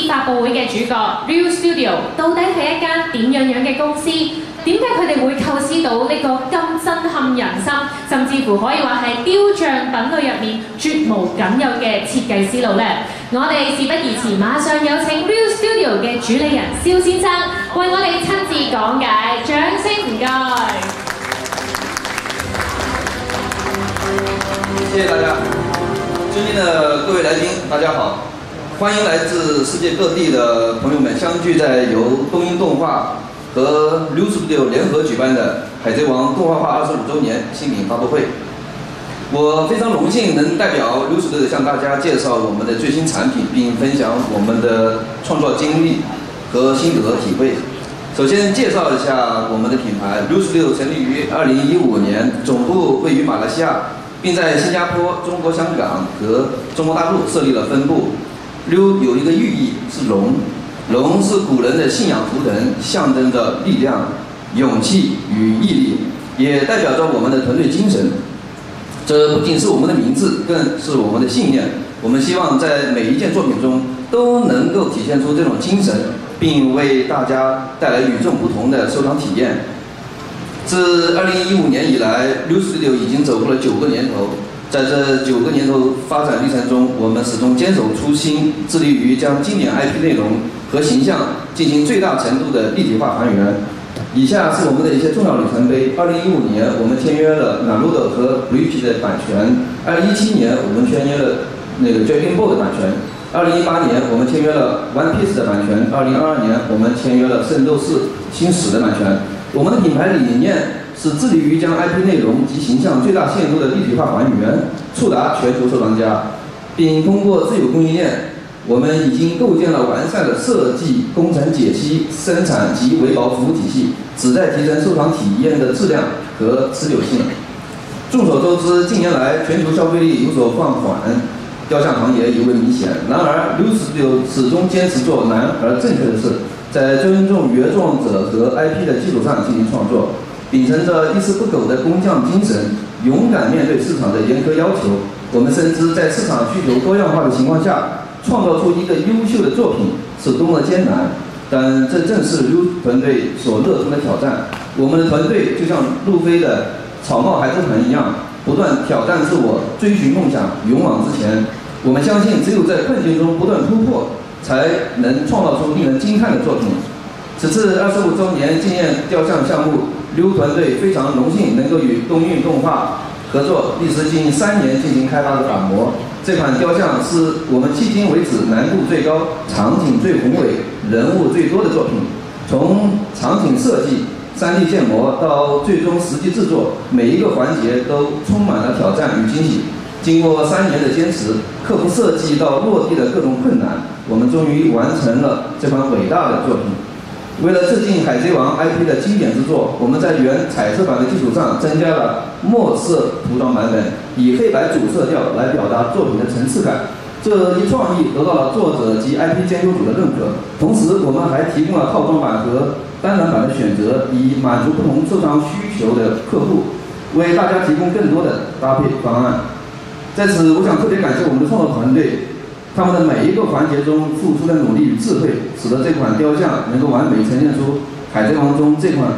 發佈會嘅主角 Real Studio 到底係一間點樣嘅公司？點解佢哋會構思到呢個咁震撼人心，甚至乎可以話係雕像品類入面絕無僅有嘅設計思路呢？我哋事不宜遲，馬上有請 Real Studio 嘅主理人蕭先生為我哋親自講解，掌聲唔該。謝謝大家，尊敬的各位來賓，大家好。歡迎來自世界各地的朋友們相聚在由東映動畫和 Real Studio 聯合舉辦的《海賊王》動畫化25周年新品發布會。我非常榮幸能代表 Real Studio 向大家介紹我們的最新產品，並分享我們的創作經歷和心得體會。首先介紹一下我們的品牌 Real Studio 成立於2015年，總部位於馬來西亞，並在新加坡、中國香港和中國大陸設立了分部。溜有一個寓意是龍，龍是古人的信仰圖騰，象徵着力量、勇氣與毅力，也代表着我們的團隊精神。這不僅是我們的名字，更是我們的信念。我們希望在每一件作品中都能夠體現出這種精神，並為大家帶來與眾不同的收藏體驗。自2015年以來 ，Real Studio 已經走過了9個年頭。在這9個年頭發展歷程中，我們始終堅守初心，致力於將經典 IP 內容和形象進行最大程度的立體化還原。以下是我們的一些重要里程碑：2015年，我們簽約了 Naruto 和 Bleach 的版權；2017年，我們簽約了Dragon Ball 的版權；2018年，我們簽約了 One Piece 的版權；2022年，我們簽約了聖鬥士星矢的版權。我們的品牌理念是致力於將 IP 內容及形象最大限度的立體化還原，觸達全球收藏家，並通過自有供應鏈，我們已經構建了完善的設計、工程解析、生產及維保服務體系，旨在提升收藏體驗的質量和持久性。眾所周知，近年來全球消費力有所放緩，雕像行業尤為明顯。然而 ，Real Studio 始終堅持做難而正確的事，在尊重原創者和 IP 的基礎上進行創作。秉承着一絲不苟的工匠精神，勇敢面對市場的嚴苛要求。我們深知，在市場需求多樣化的情況下，創造出一個優秀的作品是多麼艱難。但這正是 Real 團隊所熱衷的挑戰。我們的團隊就像路飛的草帽孩子團一樣，不斷挑戰自我，追尋夢想，勇往直前。我們相信，只有在困境中不斷突破，才能創造出令人驚嘆的作品。此次25周年紀念雕像項目，Real 團隊非常榮幸能夠與東映動畫合作，歷時近3年進行開發的打磨。這款雕像是我們迄今為止難度最高、場景最宏偉、人物最多的作品。從場景設計、3D 建模到最終實際製作，每一個環節都充滿了挑戰與驚喜。經過3年的堅持，克服設計到落地的各種困難，我們終於完成了這款偉大的作品。為了致敬《海賊王》IP 的經典之作，我們在原彩色版的基礎上增加了墨色塗裝版本，以黑白主色調來表達作品的層次感。這一創意得到了作者及 IP 監督組的認可。同時，我們還提供了套裝版和單人版的選擇，以滿足不同收藏需求的客戶，為大家提供更多的搭配方案。在此，我想特别感谢我们的创作团队，他们的每一个环节中付出的努力与智慧，使得这款雕像能够完美呈现出《海贼王》中这款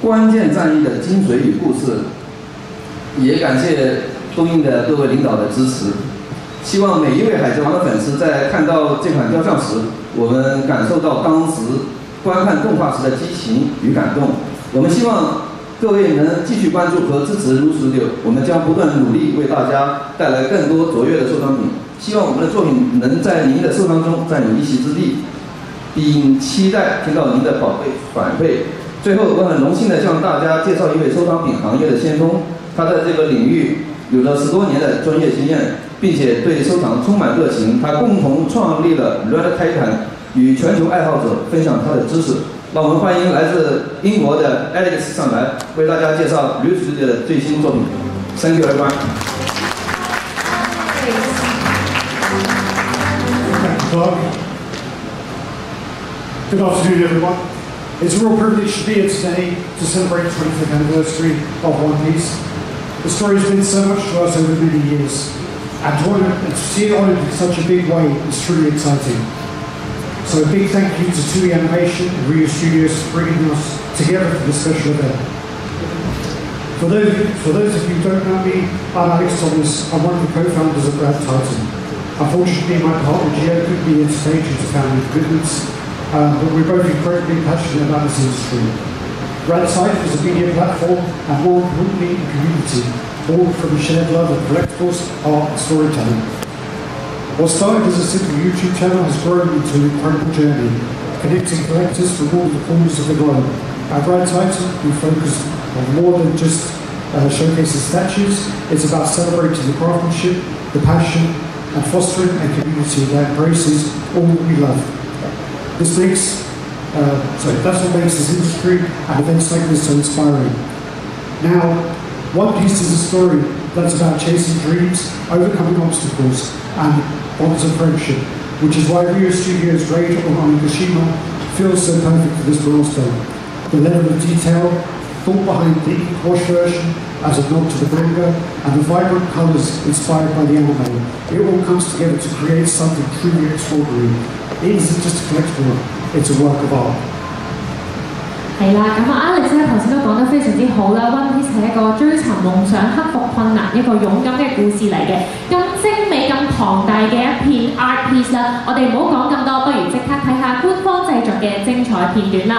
关键战役的精髓与故事。也感谢东映的各位领导的支持。希望每一位《海贼王》的粉丝在看到这款雕像时，我们感受到当时观看动画时的激情与感动。我们希望各位能继续关注和支持 Studio， 我们将不断努力为大家带来更多卓越的收藏品。希望我们的作品能在您的收藏中占有一席之地，并期待听到您的宝贵反馈。最后，我很荣幸地向大家介绍一位收藏品行业的先锋，他在这个领域有着10多年的专业经验，并且对收藏充满热情。他共同创立了 Red Titan， 与全球爱好者分享他的知识。让我们欢迎来自英国的 Alex 上来，为大家介绍 Studio 的最新作品。Thank you, everyone. Good afternoon, everyone. It's a real privilege to be here today to celebrate the 25th anniversary of One Piece. The story has meant so much to us over many years, and to see it honoured in such a big way is truly exciting. So a big thank you to TUI Animation and Rio Studios for bringing us together for this special event. For those of you who don't know me, I'm Alex Thomas. I'm one of the co-founders of Red Titan. Unfortunately, my partner Gio couldn't be here today due to family commitments, but we're both incredibly passionate about this industry. Red Titan is a media platform and more importantly, a community, born from a shared love of collectibles, art and storytelling. What started as a simple YouTube channel has grown into an incredible journey, connecting collectors from all the corners of the globe. At Red Titan, we focus on more than just showcasing statues. It's about celebrating the craftsmanship, the passion, and fostering a community that embraces all that we love. That's what makes this industry and events like this so inspiring. Now, One Piece is a story that's about chasing dreams, overcoming obstacles, and bonds of friendship, which is why Rio Studios' raid on Onigashima feels so perfect for this milestone. The level of detail, thought behind the ink wash version as a nod to the manga, and the vibrant colours inspired by the anime, it all comes together to create something truly extraordinary. It isn't just a collectible, it's a work of art. 係啦，咁Alex 咧頭先都講得非常之好啦。One Piece 係一個追尋夢想、克服困難、一個勇敢嘅故事嚟嘅。咁精美、咁龐大嘅一片 art piece 啦，我哋唔好講咁多，不如即刻睇下官方製作嘅精彩片段啦。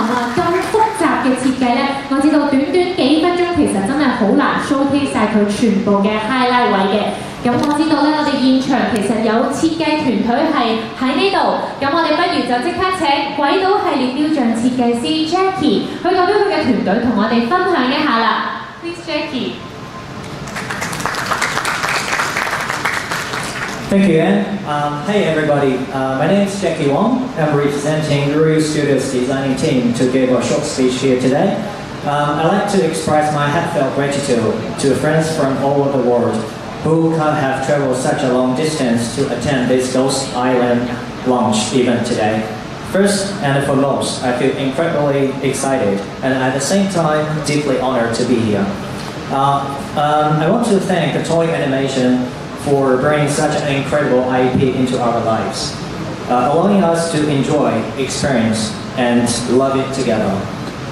啊，咁複雜嘅設計咧，我知道短幾分鐘其實真係好難 showcase 晒佢全部嘅 highlight 位嘅。咁我知道咧，我哋現場其實有設計團隊係喺呢度，咁我哋不如就即刻請鬼島系列雕像設計師 Jackie 去代表佢嘅團隊同我哋分享一下啦。Please Jackie。Thank you, Anne. Hey everybody, my name is Jackie Wong. I'm representing Ryu Studios designing team to give a short speech here today. I'd like to express my heartfelt gratitude to friends from all over the world who can't have traveled such a long distance to attend this Ghost Island launch event today. First and foremost, I feel incredibly excited and at the same time deeply honored to be here. I want to thank the Toy Animation for bringing such an incredible IP into our lives, allowing us to enjoy, experience, and love it together.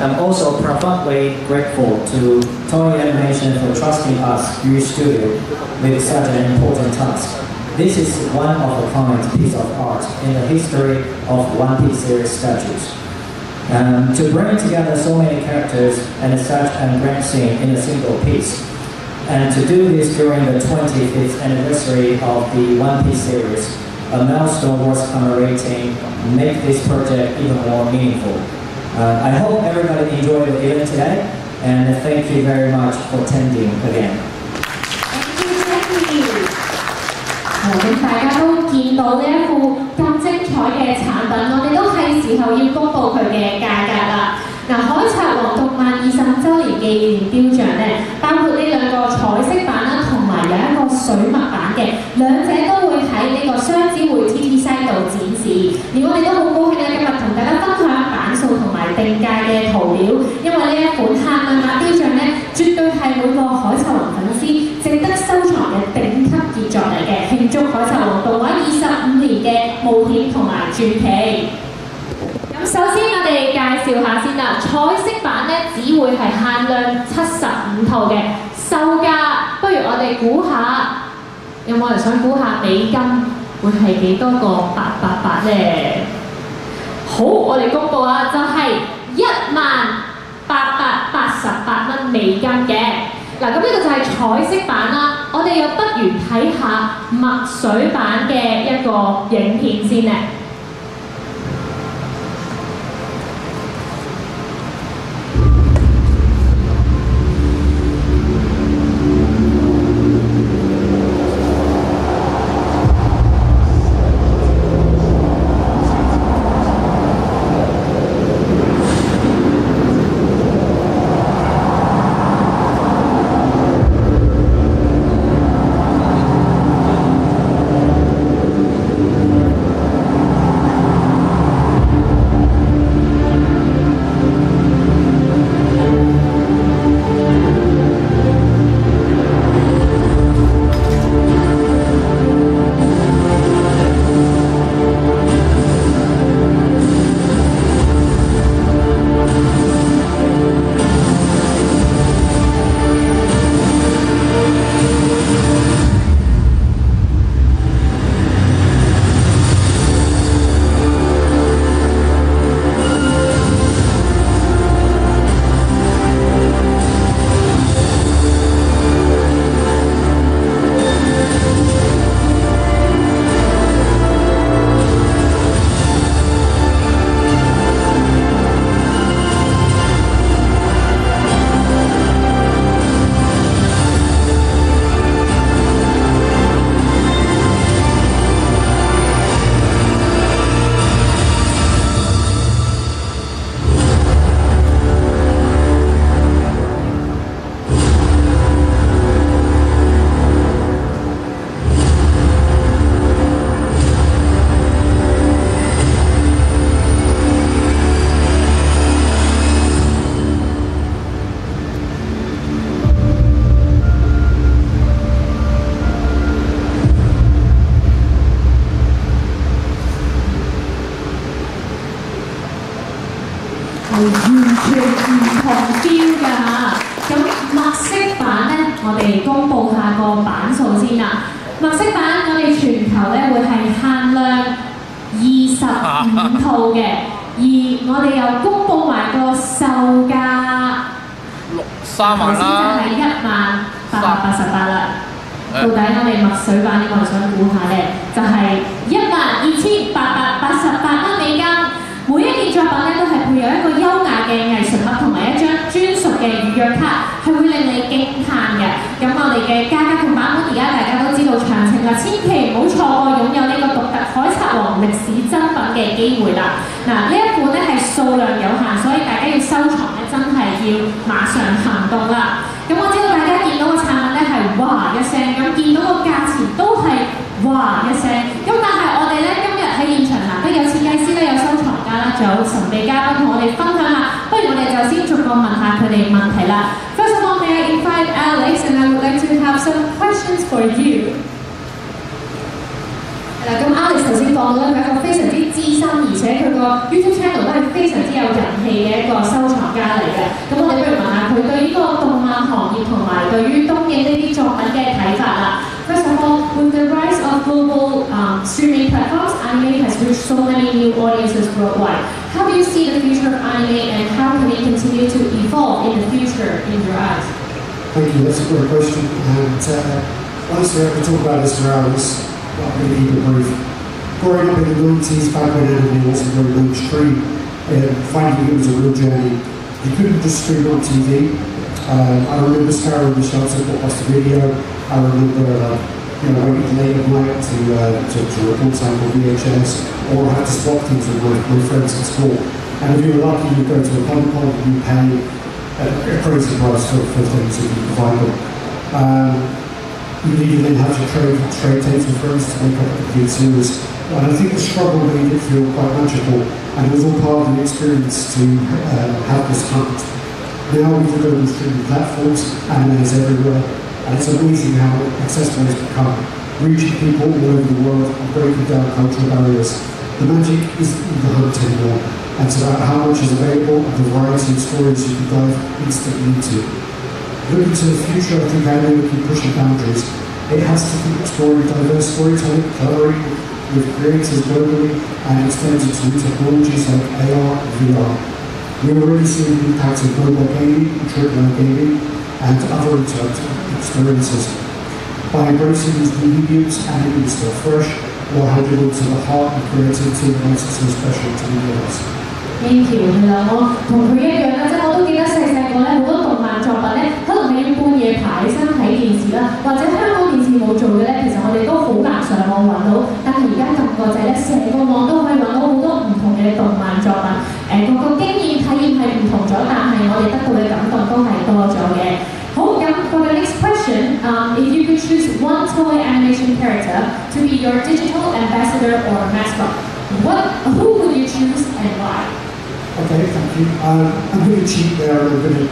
I'm also profoundly grateful to Toy Animation for trusting us, Ryu Studio, with such an important task. This is one of a kind piece of art in the history of One Piece series statues. To bring together so many characters and such a grand scene in a single piece, and to do this during the 25th anniversary of the One Piece series, a milestone worth commemorating, make this project even more meaningful. I hope everybody enjoyed the event today, and thank you very much for attending again. Thank you, Jackie. 咁大家都見到呢一副咁精彩嘅產品，我哋都係時候要公佈佢嘅價格啦。嗱，海賊王動漫25週年紀念雕像咧，包括呢兩個彩色版啦，同埋有一個水墨版嘅，兩者都會喺呢個雙子會 TT site 度展示。而我哋都好高興咧，今日同大家分享版數同埋定價嘅圖表，因為呢一款限量版雕像咧，絕對係每個海賊王粉絲值得收藏嘅頂級傑作嚟嘅，慶祝海賊王動畫25年嘅冒險同埋傳奇。咁首先我哋介紹下先啦，彩色版咧只會係限量75套嘅，售價不如我哋估下，有冇人想估下美金會係幾多個888咧？好，我哋公佈啊，就係1888蚊美金嘅。嗱，咁呢個就係彩色版啦，我哋又不如睇下墨水版嘅一個影片先咧。係完全唔同 feel 㗎嚇。咁墨色版咧，我哋公佈下個版數先啦。墨色版我哋全球咧會係限量25套嘅，而我哋又公佈埋個售價3萬啦，頭先就係1888啦。到底我哋墨水版我哋想估下咧，就係12,888蚊美金。每一件作品咧都係配有一個優雅嘅藝術盒同埋一張專屬嘅預約卡，係會令你驚歎嘅。咁我哋嘅價格同版本而家大家都知道詳情啦，千祈唔好錯過擁有呢個獨特海賊王歷史珍品嘅機會啦。嗱，呢一款咧係數量有限，所以大家要收藏咧真係要馬上行動啦。咁我知道大家見到個產品咧係哇一聲，咁見到個價錢都係哇一聲。咁但係我哋咧今日喺現場難得有設計師咧，有收藏家啦，仲有神秘嘉賓同我哋分享下。不如我哋就先逐個問下佢哋問題啦。First of all, may I invite Alex, and I would like to have some questions for you. 咁 Alex 頭先講到咧，佢係一個非常之資深，而且佢個 YouTube channel 都係非常之有人氣嘅一個收藏家嚟嘅。咁我哋不如問下佢對呢個動漫行業同埋對於東映呢啲作品嘅睇法啦。First of all, with the rise of global streaming platforms, anime has reached so many new audiences worldwide. How do you see the future of anime, and how can it continue to evolve in the future in your eyes? Thank you, that's a great question. And honestly, I could talk about this for hours. I'm going to keep it brief. Growing up in the 90s, back when anime wasn't very mainstream, finding it was a real journey. You couldn't just stream on TV. I remember scouring the shelves at Blockbuster Video. I remember waiting late at night to record something on VHS, or have to swap things with my friends at school. And if you were lucky, you'd go to a Comic Con and you'd pay a crazy price for things if you could find them. You even then have to trade tapes with friends to make up a complete series. And I think the struggle made it feel quite magical, and it was all part of the experience to have this hunt. Now with the global streaming platforms, anime is everywhere, and it's amazing how accessible it's become, reaching people all over the world and breaking down cultural barriers. The magic isn't in the hunt anymore, and it's about how much is available and the variety of stories you can dive instantly into. Looking to the future, I think anime will keep pushing boundaries. It has to keep exploring diverse storytelling, collaborating with creators globally, and extending to new technologies like AR and VR. We're already seeing the impact of mobile gaming, AAA gaming, and other interactive experiences. By embracing these new mediums, anime is still fresh, while handing on to the heart and creativity that makes it so special to the audience. Thank you，係啦，我同佢一樣啦，即係我都記得細個咧，好多動漫作品咧，可能你要半夜爬起身睇電視啦，或者香港電視冇做嘅咧，其實我哋都好難上網揾到。但係而家撳個掣咧，成個網都可以揾到好多唔同嘅動漫作品。個經驗體驗係唔同咗，但係我哋得到嘅感動都係多咗嘅。好，咁 for the next question, if you could choose one toy animation character to be your digital ambassador or mascot, who would you choose and why? Okay, thank you. I'm going to cheat there. I'm going to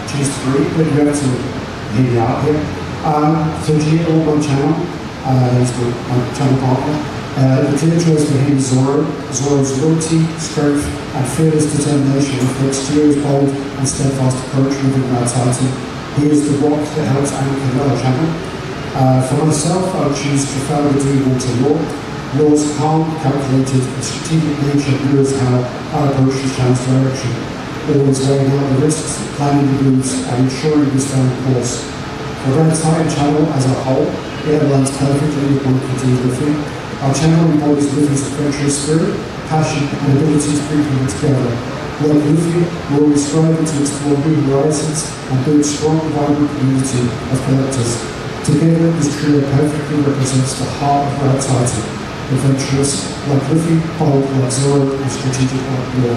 choose 3, but you have to hear me out here. So G on my channel, he's my channel partner. The clear choice for him is Zoro. Zoro's loyalty, strength, and fearless determination reflects Gio's bold and steadfast approach within our title. He is the rock that helps anchor our channel. For myself, I would choose Trafalgar D. Walter Law. Law's calm, calculated, and strategic nature mirrors how I approach the channel's direction, always weighing out the risks, planning the moves, and ensuring we stay on course. For Red Titan channel as a whole, it aligns perfectly with my photography. Our channel embodies Luffy's adventurous spirit, passion, and abilities bringing together. Like Luffy, we're always striving to explore new horizons and build strong, vibrant community of collectors. Together, this trio perfectly represents the heart of Red Titan. Adventurous, like Luffy, bold, like Zoro, and strategic like Law.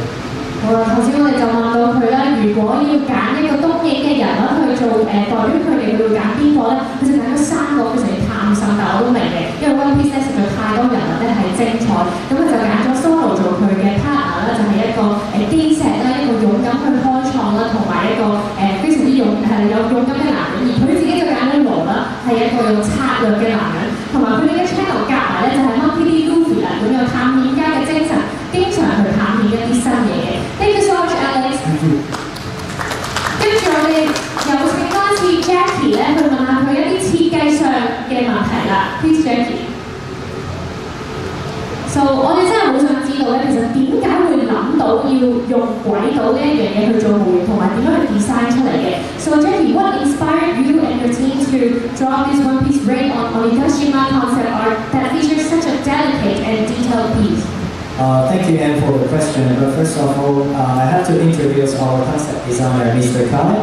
好啦，頭先我哋就問到佢啦，如果要揀一個東映嘅人啦去做代表佢哋，佢會揀邊個咧？佢就揀咗3個，非常之貪心，但我都明嘅，因為 One Piece 咧實在太多人物咧係精彩，咁佢就揀咗 Solo 做佢嘅 partner 啦，就係一個基石啦，一個勇敢去開創啦，同埋一個非常之有勇敢嘅男人，而佢自己就揀咗羅啦，係一個有策略嘅男人，同埋佢哋嘅 channel 夾埋咧就係 Monkey D. Luffy 啦，咁有探險家嘅精神，經常去探險一啲新嘢嘅。Thank you so much, Alex. 跟住我哋有請多次 Jackie 咧去問下佢一啲設計上嘅問題啦。Please, Jackie. So 我哋真係好想知道咧，其實點解會諗到到要用軌道呢一樣嘢去做模型，同埋點樣去 design 出嚟嘅。So Jackie, what inspired you and your team to draw this one-piece ring on Onigashima concept art that features such a delicate and detailed piece? Thank you, Anne, for the question. But first of all, I have to introduce our concept designer, Mr. Kai,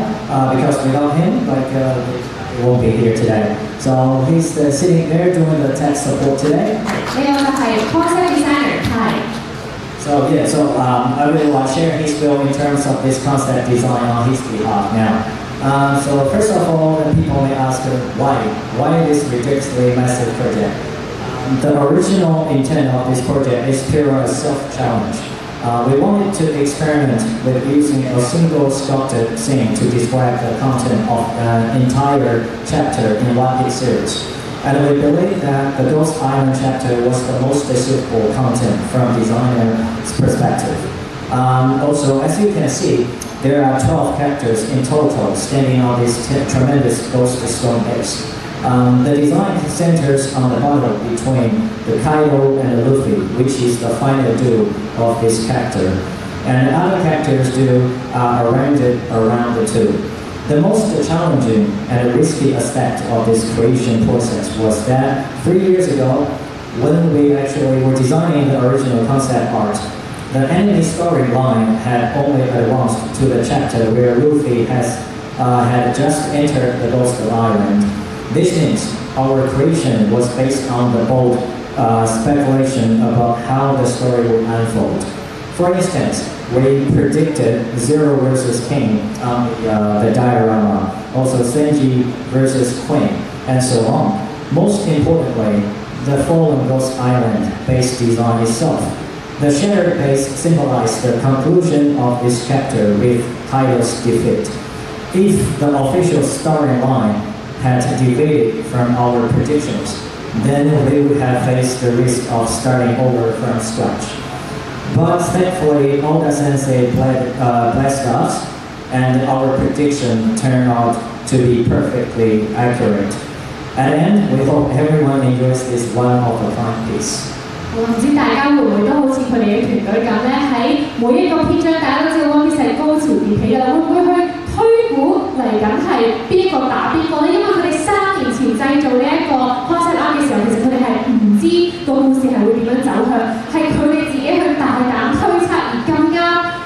because without him, he won't be here today. So he's sitting there doing the tech support today. 呢個就係 concept designer Kai。So I will share his view in terms of this concept design on his behalf now. So first of all, people may ask why this ridiculously massive project? The original intent of this project is pure self-challenge. We wanted to experiment with using a single sculpted scene to describe the content of an entire chapter in one piece series. And we believe that the Ghost Island chapter was the most suitable content from designer's perspective. Also, as you can see, there are 12 characters in total standing on this tremendous ghost stone base. The design centers on the battle between the Kaido and the Luffy, which is the final duel of this character. And the other characters are arranged around the two. The most challenging and risky aspect of this creation process was that 3 years ago, when we actually were designing the original concept art, the enemy storyline had only advanced to the chapter where Luffy had just entered the Ghost Island. This means our creation was based on the bold speculation about how the story would unfold. For instance, we predicted Zero versus King on the diorama, also Senji versus Queen, and so on. Most importantly, the fallen Ghost Island base design itself. The shattered base symbolized the conclusion of this chapter with Kaido's defeat. If the official storyline had deviated from our predictions, then we would have faced the risk of starting over from scratch. But thankfully, Oda Sensei blessed us, and our prediction turned out to be perfectly accurate. At the end, we hope everyone enjoys this one-of-a-kind piece. 我唔知大家會唔會都好似佢哋嘅團隊咁咧，喺每一個篇章，大家都知道 One Piece 係高潮迭起㗎啦，會唔會去推估嚟緊係邊一個打邊個咧？因為佢哋3年前製造呢一個 concept art 嘅時候，其實佢哋係唔知個故事係會點樣走向，係佢哋自己去大膽推測，而咁啱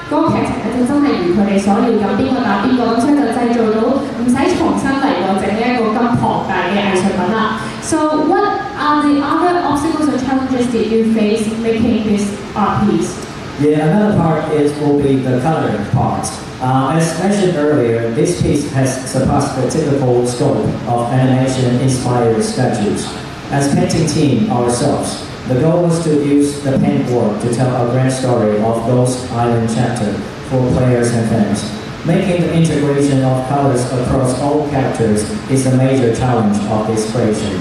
嗰個劇情咧就真係如佢哋所料咁，邊個打邊個，咁所以就製造到唔使重新嚟過整呢一個咁龐大嘅藝術品啦。So what are the other obstacles or challenges that you face making this art piece? Yeah, another part will be the coloring part. As mentioned earlier, this piece has surpassed the typical scope of animation-inspired statues. As painting team ourselves, the goal was to use the paintboard to tell a grand story of Ghost Island chapter for players and fans. Making the integration of colors across all characters is a major challenge of this creation.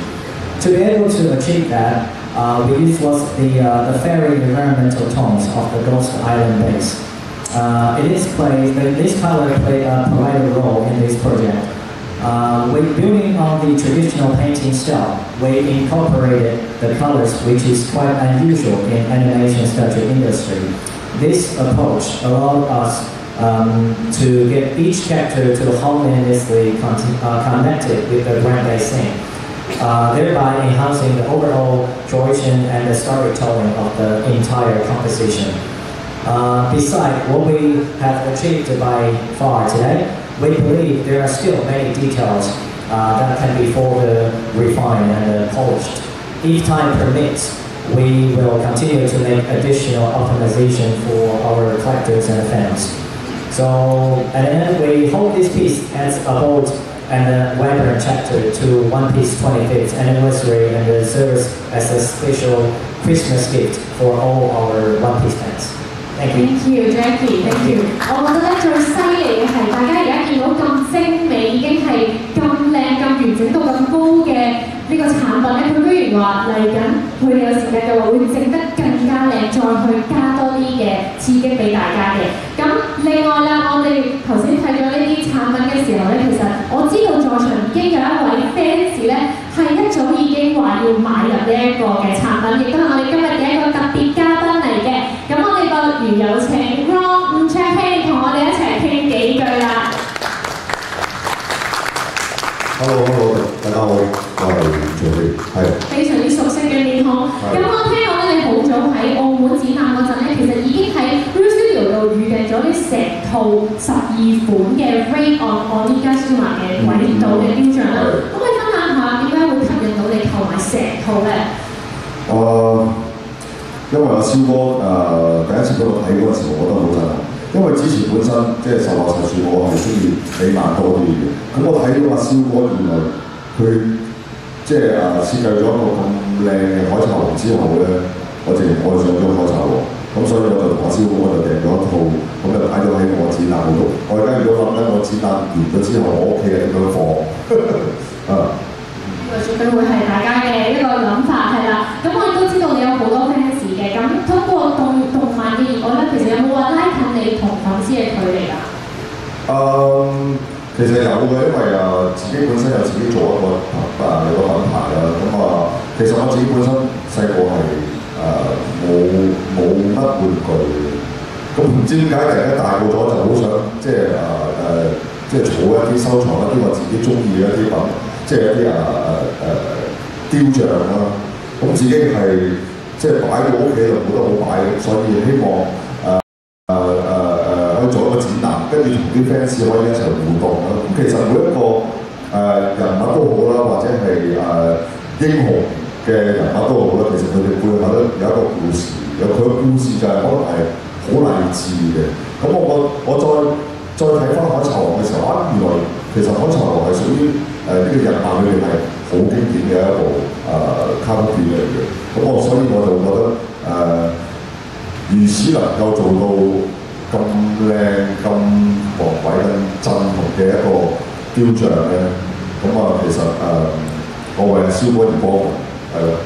To be able to achieve that, we used the fairy environmental tones of the Ghost Island base. This color played a vital role in this project. Building on the traditional painting style, we incorporated the colors, which is quite unusual in animation statue industry. This approach allowed us to get each character to harmoniously connected with the grand base scene, thereby enhancing the overall duration and the storytelling of the entire composition. Besides what we have achieved by far today, we believe there are still many details that can be further refined and polished. If time permits, we will continue to make additional optimization for our collectors and fans. So at the end, we hope this piece adds a bold and a vibrant chapter to One Piece 25th anniversary and serves as a special Christmas gift for all our One Piece fans. Thank you. Thank you, Jackie. Thank you. 我覺得咧最犀利嘅係大家而家見到咁精美，已經係咁靚、咁完整到咁高嘅呢個產品咧，佢居然話嚟緊，佢哋有時間嘅話會整得更加靚，再去加多啲嘅刺激俾大家嘅。咁另外啦，我哋頭先睇咗呢啲產品嘅時候咧，其實我知道在場已經有一位 fans 咧係一早已經話要買入呢一個嘅產品，亦都係我哋今日嘅一個特別嘉賓嚟嘅。咁我哋不如有請 Hello， 大家好，我係徐飛，係。非常之熟悉嘅面孔。咁我聽講咧，你好早喺澳門展覽嗰陣咧，其實已經喺 Real Studio 度預訂咗呢成套12款嘅 Raid on Onigashima 嘅鬼島嘅雕像啦。可唔可以分享下點解會吸引到你購買成套咧？因為阿蕭哥第一次俾我睇嗰陣時，我覺得好震撼。因為之前本身即係實話實說，我係中意美漫多啲嘅。咁我睇到阿蕭哥原來佢即係設計咗一個咁靚嘅海賊王之後咧，我直情愛上咗海賊王。咁所以我就同阿蕭哥我就訂咗一套，咁就擺咗喺我展覽嗰度。我而家如果諗緊我展覽完咗之後，我屋企係點樣放？啊！呢個絕對會係大家嘅一個諗法係啦。咁我亦都知道你有好多 fans 嘅，咁通過動漫嘅熱愛咧，其實有冇話拉近你同粉絲嘅距離啊？其實有嘅，因為自己本身有自己做一個有個品牌啦。其實我自己本身細個係冇乜玩具嘅。咁唔知點解突然間大個咗就好想即係儲一啲收藏一啲我自己中意嘅一啲品，即係一啲雕像啦。咁自己係即係擺到屋企就冇得好擺，所以希望可以做一個展覽，跟住同啲 fans 可以一齊互動啦。咁其實每一個人物都好啦，或者係英雄嘅人物都好啦，其實佢哋背後都有一個故事，有佢嘅故事就係可能係好勵志嘅。咁我再睇翻海賊王嘅時候，原來其實海賊王係屬於呢個日漫裏面係好經典嘅一部卡通片嚟嘅。咁所以我就覺得如此能夠做到咁靚、咁宏偉、咁震撼嘅一個雕像咧，咁其實我為阿蕭哥而幫忙，係啦。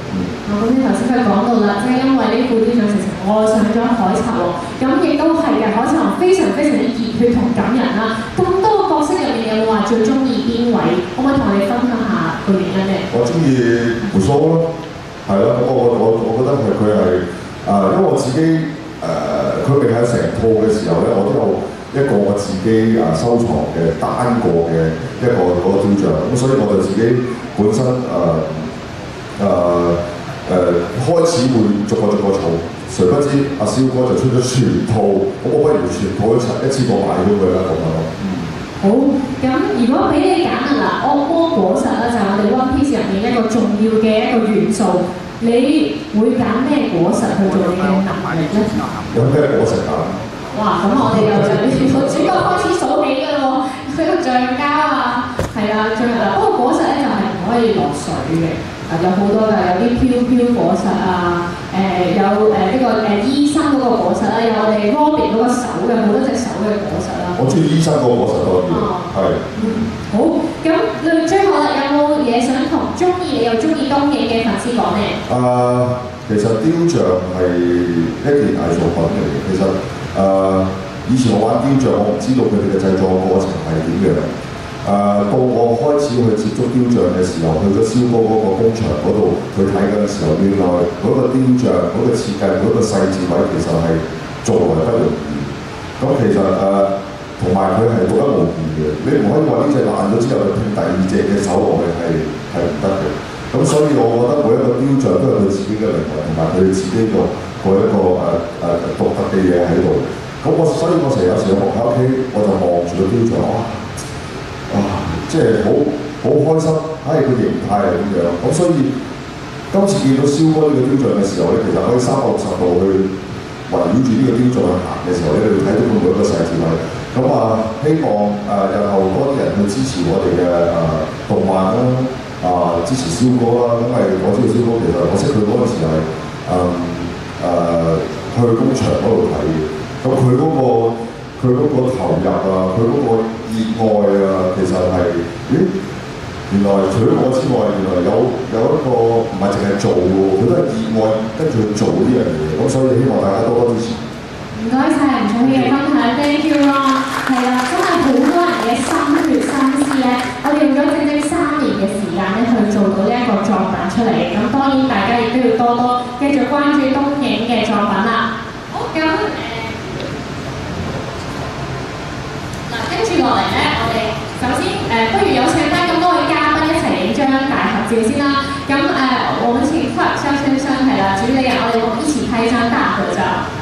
咁你頭先佢講到啦，即係因為呢副雕像其實愛上咗海賊王，咁亦都係嘅。海賊王非常非常之熱血同感人啦。咁多個角色入面有冇話最中意邊位？可唔可以同我哋分享下個原因咧？我中意胡鬚咯，係啦。咁我覺得佢係因為我自己佢未喺成套嘅時候咧，我都有一個我自己收藏嘅單個嘅一個嗰個雕像。咁所以我就自己本身開始會逐個儲，誰不知阿蕭哥就出咗全套，咁我不如全套一次過買咗佢啦咁樣咯。好，咁如果俾你揀啊嗱，惡魔果實咧就係我哋 One Piece 入面一個重要嘅一個元素，你會揀咩果實去做你嘅能力咧？有咩果實揀？哇！咁我哋又主角開始數起㗎咯喎，佢個橡膠啊，係啦，不過果實咧就係唔可以落水嘅。有好多㗎，有啲飄果實啊，有呢個醫生嗰個果實啦，有我哋 Robin 嗰個手嘅好多隻手嘅果實啦。我中意醫生嗰個果實多啲，係。好，咁最後啦，有冇嘢想同中意你又中意東映嘅粉絲講咧？其實雕像係一件藝術品嚟嘅。其實以前我玩雕像，我唔知道佢哋嘅製作過程係點樣。到我開始去接觸雕像嘅時候，去咗蕭哥嗰個工場嗰度去睇嗰陣時候，原來嗰個雕像嗰個設計嗰個細節位其實係做來不容易。咁其實同埋佢係獨一無二嘅，你唔可以話呢隻爛咗之後去拼第二隻嘅手落去係唔得嘅。咁所以我覺得每一個雕像都有佢自己嘅靈魂，同埋佢自己個一個獨特嘅嘢喺度。咁所以我成日有時喺屋企，我就望住個雕像，即係好開心，個形態係咁樣。咁所以今次見到蕭哥呢個雕像嘅時候咧，其實可以360度去圍繞住呢個雕像去行嘅時候咧，你會睇到佢每一個細節位。咁希望日後多啲人去支持我哋嘅動漫啦，支持蕭哥啦。因為我知道蕭哥其實我識佢嗰陣時係去工場嗰度睇嘅。咁佢嗰個投入佢嗰個熱愛其實係原來除咗我之外，原來有一個唔係淨係做喎，佢都係熱愛跟住去做呢樣嘢。咁所以希望大家多支持。唔該晒吳總嘅分享 ，thank you 啦。係啦，真係好多人嘅心血心思咧，我哋用咗整整3年嘅時間咧去做到呢一個作品出嚟。咁當然大家亦都要多多繼續關注東映嘅作品啦。好，咁跟住落嚟咧，我哋首先不如有請翻咁多位嘉賓。照先啦。咁我們請 Clark 肖先生係啦，主理人，我哋一起拍一張大合照。